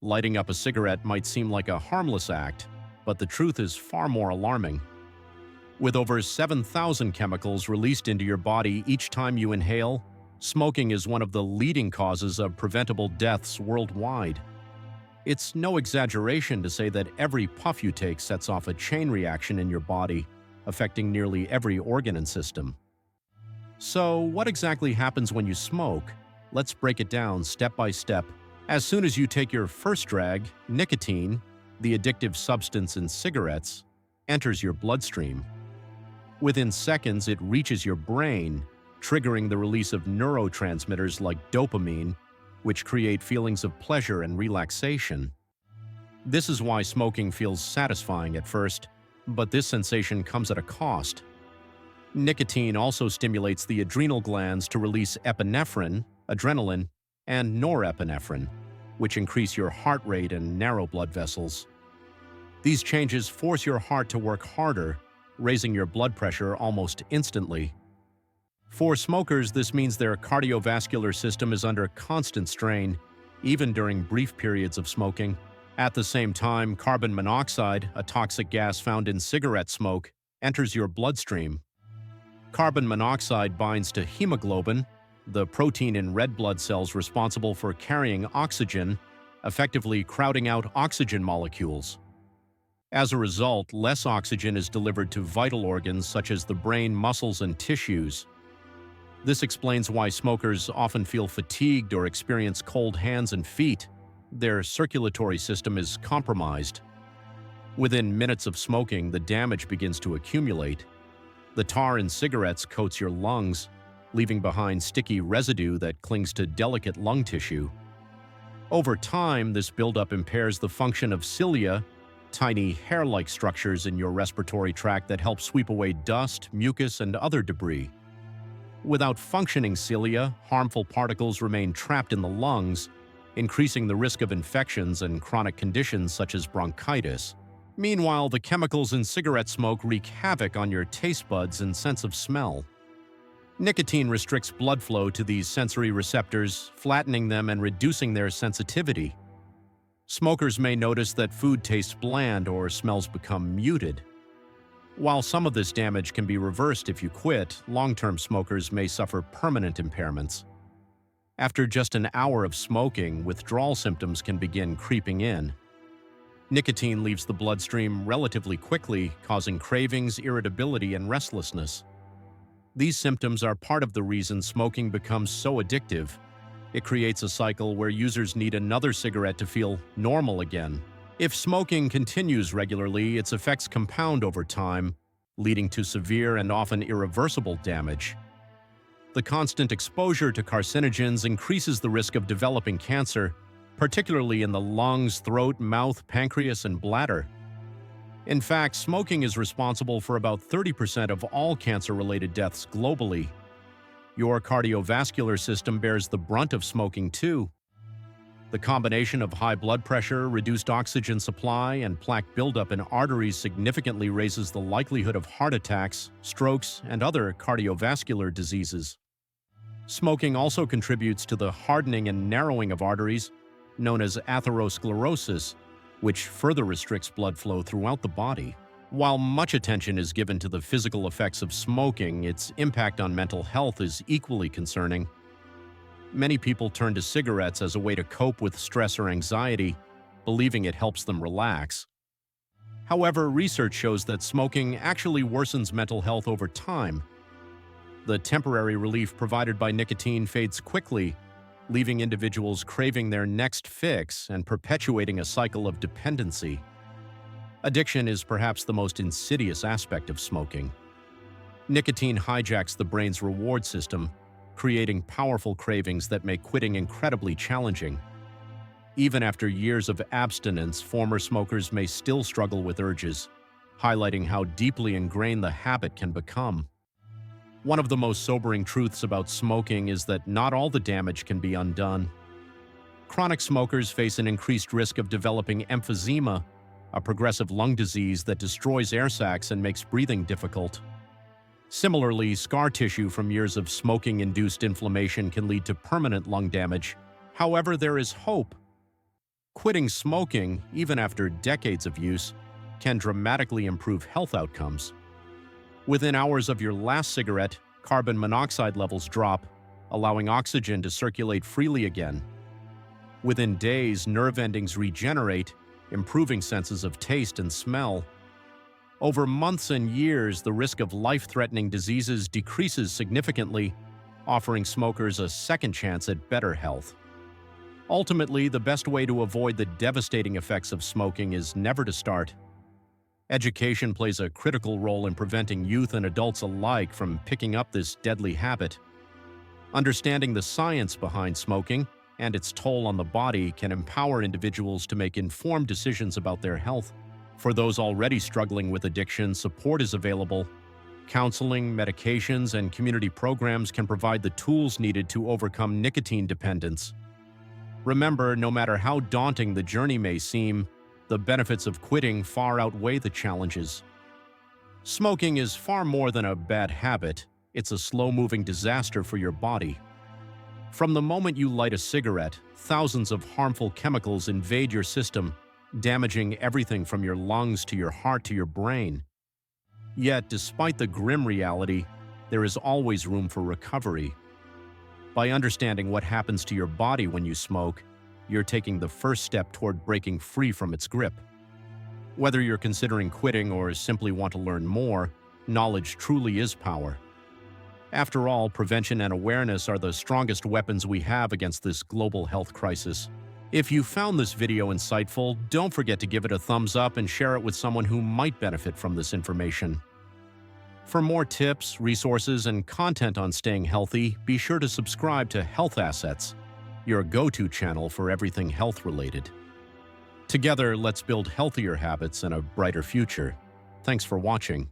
Lighting up a cigarette might seem like a harmless act, but the truth is far more alarming. With over 7,000 chemicals released into your body each time you inhale, smoking is one of the leading causes of preventable deaths worldwide. It's no exaggeration to say that every puff you take sets off a chain reaction in your body, affecting nearly every organ and system. So, what exactly happens when you smoke? Let's break it down step by step. As soon as you take your first drag, nicotine, the addictive substance in cigarettes, enters your bloodstream. Within seconds, it reaches your brain, triggering the release of neurotransmitters like dopamine, which create feelings of pleasure and relaxation. This is why smoking feels satisfying at first, but this sensation comes at a cost. Nicotine also stimulates the adrenal glands to release epinephrine, adrenaline, and norepinephrine, which increase your heart rate and narrow blood vessels. These changes force your heart to work harder, raising your blood pressure almost instantly. For smokers, this means their cardiovascular system is under constant strain, even during brief periods of smoking. At the same time, carbon monoxide, a toxic gas found in cigarette smoke, enters your bloodstream. Carbon monoxide binds to hemoglobin, the protein in red blood cells responsible for carrying oxygen, effectively crowding out oxygen molecules. As a result, less oxygen is delivered to vital organs such as the brain, muscles, and tissues. This explains why smokers often feel fatigued or experience cold hands and feet. Their circulatory system is compromised. Within minutes of smoking, the damage begins to accumulate. The tar in cigarettes coats your lungs, leaving behind sticky residue that clings to delicate lung tissue. Over time, this buildup impairs the function of cilia, tiny hair-like structures in your respiratory tract that help sweep away dust, mucus, and other debris. Without functioning cilia, harmful particles remain trapped in the lungs, increasing the risk of infections and chronic conditions such as bronchitis. Meanwhile, the chemicals in cigarette smoke wreak havoc on your taste buds and sense of smell. Nicotine restricts blood flow to these sensory receptors, flattening them and reducing their sensitivity. Smokers may notice that food tastes bland or smells become muted. While some of this damage can be reversed if you quit, long-term smokers may suffer permanent impairments. After just an hour of smoking, withdrawal symptoms can begin creeping in. Nicotine leaves the bloodstream relatively quickly, causing cravings, irritability, and restlessness. These symptoms are part of the reason smoking becomes so addictive. It creates a cycle where users need another cigarette to feel normal again. If smoking continues regularly, its effects compound over time, leading to severe and often irreversible damage. The constant exposure to carcinogens increases the risk of developing cancer, particularly in the lungs, throat, mouth, pancreas, and bladder. In fact, smoking is responsible for about 30% of all cancer-related deaths globally. Your cardiovascular system bears the brunt of smoking too. The combination of high blood pressure, reduced oxygen supply, and plaque buildup in arteries significantly raises the likelihood of heart attacks, strokes, and other cardiovascular diseases. Smoking also contributes to the hardening and narrowing of arteries, known as atherosclerosis, which further restricts blood flow throughout the body. While much attention is given to the physical effects of smoking, its impact on mental health is equally concerning. Many people turn to cigarettes as a way to cope with stress or anxiety, believing it helps them relax. However, research shows that smoking actually worsens mental health over time. The temporary relief provided by nicotine fades quickly, leaving individuals craving their next fix and perpetuating a cycle of dependency. Addiction is perhaps the most insidious aspect of smoking. Nicotine hijacks the brain's reward system, creating powerful cravings that make quitting incredibly challenging. Even after years of abstinence, former smokers may still struggle with urges, highlighting how deeply ingrained the habit can become. One of the most sobering truths about smoking is that not all the damage can be undone. Chronic smokers face an increased risk of developing emphysema, a progressive lung disease that destroys air sacs and makes breathing difficult. Similarly, scar tissue from years of smoking-induced inflammation can lead to permanent lung damage. However, there is hope. Quitting smoking, even after decades of use, can dramatically improve health outcomes. Within hours of your last cigarette, carbon monoxide levels drop, allowing oxygen to circulate freely again. Within days, nerve endings regenerate, improving senses of taste and smell. Over months and years, the risk of life-threatening diseases decreases significantly, offering smokers a second chance at better health. Ultimately, the best way to avoid the devastating effects of smoking is never to start. Education plays a critical role in preventing youth and adults alike from picking up this deadly habit. Understanding the science behind smoking and its toll on the body can empower individuals to make informed decisions about their health. For those already struggling with addiction, support is available. Counseling, medications, and community programs can provide the tools needed to overcome nicotine dependence. Remember, no matter how daunting the journey may seem, the benefits of quitting far outweigh the challenges. Smoking is far more than a bad habit. It's a slow-moving disaster for your body. From the moment you light a cigarette, thousands of harmful chemicals invade your system, damaging everything from your lungs to your heart to your brain. Yet, despite the grim reality, there is always room for recovery. By understanding what happens to your body when you smoke, you're taking the first step toward breaking free from its grip. Whether you're considering quitting or simply want to learn more, knowledge truly is power. After all, prevention and awareness are the strongest weapons we have against this global health crisis. If you found this video insightful, don't forget to give it a thumbs up and share it with someone who might benefit from this information. For more tips, resources, and content on staying healthy, be sure to subscribe to Health Assets, your go-to channel for everything health-related. Together, let's build healthier habits and a brighter future. Thanks for watching.